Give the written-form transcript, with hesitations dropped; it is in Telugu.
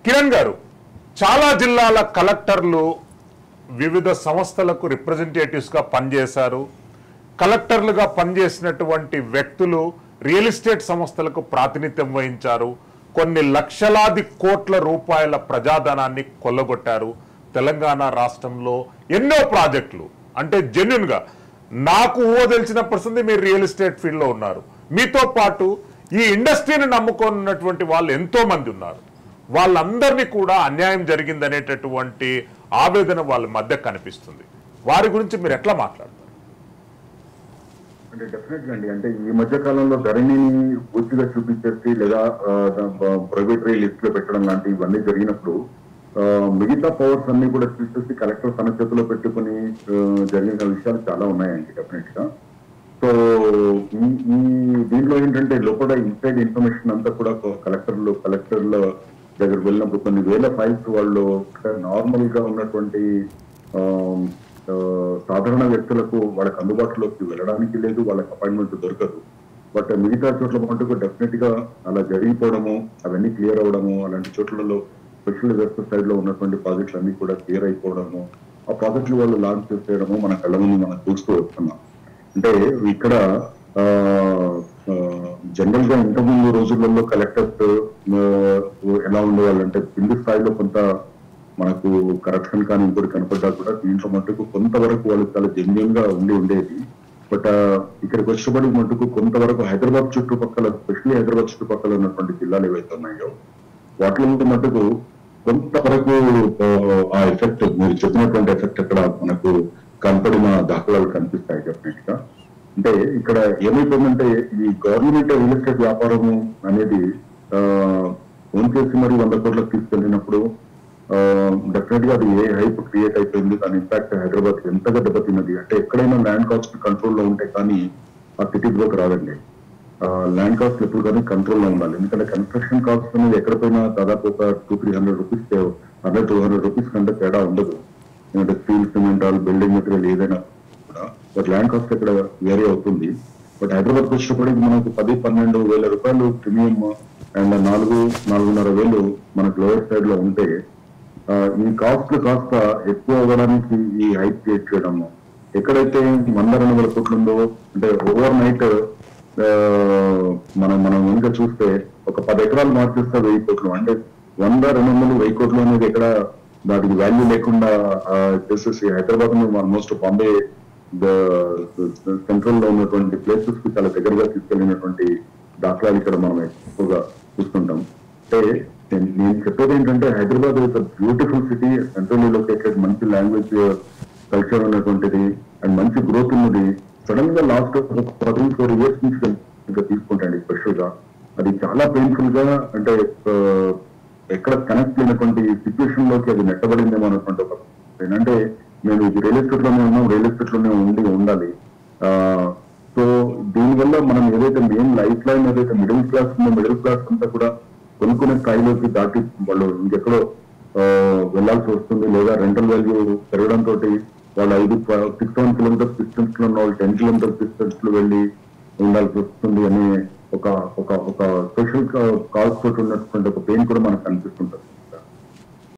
కిరణ్ గారు, చాలా జిల్లాల కలెక్టర్లు వివిధ సంస్థలకు రిప్రజెంటేటివ్స్ గా పనిచేశారు. కలెక్టర్లుగా పనిచేసినటువంటి వ్యక్తులు రియల్ ఎస్టేట్ సంస్థలకు ప్రాతినిధ్యం వహించారు. కొన్ని లక్షలాది కోట్ల రూపాయల ప్రజాధనాన్ని కొల్లగొట్టారు. తెలంగాణ రాష్ట్రంలో ఎన్నో ప్రాజెక్టులు, అంటే జెన్యున్ గా నాకు తెలిసిన పరిస్థితి మీరు రియల్ ఎస్టేట్ ఫీల్డ్ లో ఉన్నారు. మీతో పాటు ఈ ఇండస్ట్రీని నమ్ముకున్నటువంటి వాళ్ళు ఎంతో మంది ఉన్నారు. వాళ్ళందరినీ కూడా అన్యాయం జరిగిందనేటటువంటి ఆవేదన వాళ్ళ మధ్య కనిపిస్తుంది. వారి గురించి మీరు ఎట్లా మాట్లాడతారు? అంటే డెఫినెట్గా అండి, అంటే ఈ మధ్య కాలంలో ధరణిని పూర్తిగా చూపించేసి లేదా ప్రైవేటరీ లిస్ట్ లో పెట్టడం లాంటి ఇవన్నీ జరిగినప్పుడు మిగతా పవర్స్ అన్ని కూడా తీసేసి కలెక్టర్ తన చేతిలో పెట్టుకుని జరిగిన విషయాలు చాలా ఉన్నాయండి డెఫినెట్ గా. సో ఈ దీంట్లో ఏంటంటే లోపల ఇన్సైడ్ ఇన్ఫర్మేషన్ అంతా కూడా కలెక్టర్ల దగ్గర వెళ్ళినప్పుడు కొన్ని వేల ఫైల్స్ వాళ్ళు నార్మల్ గా ఉన్నటువంటి సాధారణ వ్యక్తులకు వాళ్ళకి అందుబాటులోకి వెళ్ళడానికి లేదు, వాళ్ళకి అపాయింట్మెంట్ దొరకదు. బట్ మిగతా చోట్ల మటుకు డెఫినెట్ గా అలా జరిగిపోవడము, అవన్నీ క్లియర్ అవడము, అలాంటి చోట్లలో స్పెషల్ వెస్ట్ సైడ్ లో ఉన్నటువంటి ప్రాజెక్టులు అన్ని కూడా క్లియర్ అయిపోవడము, ఆ ప్రాజెక్టులు వాళ్ళు లాంచ్ చేసేయడము మన కళ్ళ ముందు మనం చూస్తూ వస్తున్నాం. అంటే ఇక్కడ జనరల్ గా ఇంతకుముందు రోజులలో కలెక్టర్స్ ఎలా ఉండేవాళ్ళంటే కింది స్థాయిలో కొంత మనకు కరప్షన్ కానీ ఇంకోటి కనపడ్డా కూడా దీంట్లో మటుకు కొంతవరకు వాళ్ళు చాలా జెన్యున్ గా ఉండేది. బట్ ఇక్కడికి వచ్చేటప్పటికి మటుకు కొంతవరకు హైదరాబాద్ చుట్టుపక్కల, స్పెషల్లీ హైదరాబాద్ చుట్టుపక్కల ఉన్నటువంటి జిల్లాలు ఏవైతే ఉన్నాయో వాటిలో మటుకు కొంతవరకు ఆ ఎఫెక్ట్, మీరు చెప్పినటువంటి ఎఫెక్ట్ అక్కడ మనకు కనపడిన దాఖలాలు కనిపిస్తాయి డెఫినెట్ గా. అంటే ఇక్కడ ఏమైపోయిందంటే ఈ గవర్నమెంట్ రియల్ ఎస్టేట్ వ్యాపారము అనేది ఓన్ చేసి మరి 100 కోట్లకు తీసుకెళ్ళినప్పుడు డెఫినెట్ గా అది ఏ హైప్ క్రియేట్ అయిపోయింది. దాని ఇంపాక్ట్ హైదరాబాద్ ఎంతగా దెబ్బతిన్నది అంటే ఎక్కడైనా ల్యాండ్ కాస్ట్ కంట్రోల్లో ఉంటే కానీ ఆ సిటీ గ్రోత్ రాదండి. ల్యాండ్ కాస్ట్ ఎప్పుడు కానీ కంట్రోల్లో ఉండాలి. ఎందుకంటే కన్స్ట్రక్షన్ కాస్ట్ అనేది ఎక్కడ పోయినా దాదాపు ఒక 200-300 రూపీస్ 100-200 రూపీస్ కంటే తేడా ఉండదు. ఎందుకంటే స్టీల్, సిమెంట్, బిల్డింగ్ మెటీరియల్ ఏదైనా కూడా. బట్ ల్యాండ్ కాస్ట్ ఇక్కడ వేరే అవుతుంది. బట్ హైదరాబాద్కి వచ్చినప్పటికి మనకు 10-12 వేల రూపాయలు ప్రీమియం అండ్ 4-4.5 వేలు మనకు లోయర్ సైడ్ లో ఉంటే ఈ కాస్ట్ కాస్త ఎక్కువ అవ్వడానికి ఈ హైప్ క్రియేట్ చేయడము, ఎక్కడైతే 100-200 కోట్లు ఉందో అంటే ఓవర్ నైట్ మనం ఇంకా చూస్తే ఒక 10 ఎకరాలు మార్చేస్తే 1000 కోట్లు, అంటే 100-200-1000 కోట్లు అనేది ఎక్కడ దానికి వాల్యూ లేకుండా చేసేసి హైదరాబాద్ ఆల్మోస్ట్ బాంబే సెంట్రల్ లో ఉన్నటువంటి ప్లేసెస్ కి చాలా దగ్గరగా తీసుకెళ్లినటువంటి దాఖలాలు ఇక్కడ మనం ఎక్కువగా చూస్తుంటాం. అంటే నేను చెప్పేది ఏంటంటే Hyderabad is beautiful city, centrally located, మంచి లాంగ్వేజ్ కల్చర్ ఉన్నటువంటిది అండ్ మంచి గ్రోత్ ఉన్నది. సడన్ గా లాస్ట్ 14 ఇయర్స్ నుంచి ఇంకా తీసుకుంటాండి స్పెషల్ గా అది చాలా పెయిన్ఫుల్ గా, అంటే ఎక్కడ కనెక్ట్ అయినటువంటి సిచ్యువేషన్ లోకి అది నెట్టబడిందేమో అన్నటువంటి ఒక అంటే మేము ఇది రియల్ ఎస్టేట్ లోనే ఉన్నాం, రియల్ ఎస్టేట్ లోనే ఉండాలి. సో దీనివల్ల మనం ఏదైతే మెయిన్ లైఫ్ లైన్ ఏదైతే మిడిల్ క్లాస్ ఉందో మిడిల్ క్లాస్ అంతా కూడా కొనుక్కునే స్థాయిలోకి దాటి వాళ్ళు ఇంకెక్కడో వెళ్లాల్సి వస్తుంది. లేదా రెంటల్ వాల్యూ పెరగడంతో వాళ్ళు 6-7 కిలోమీటర్స్ డిస్టెన్స్ లో ఉన్న వాళ్ళు 10 కిలోమీటర్స్ డిస్టెన్స్ లో వెళ్ళి ఉండాల్సి వస్తుంది అనే ఒక సోషల్ కాజ్ తోటి ఉన్నటువంటి ఒక పెయిన్ కూడా మనకు కనిపిస్తుంటది.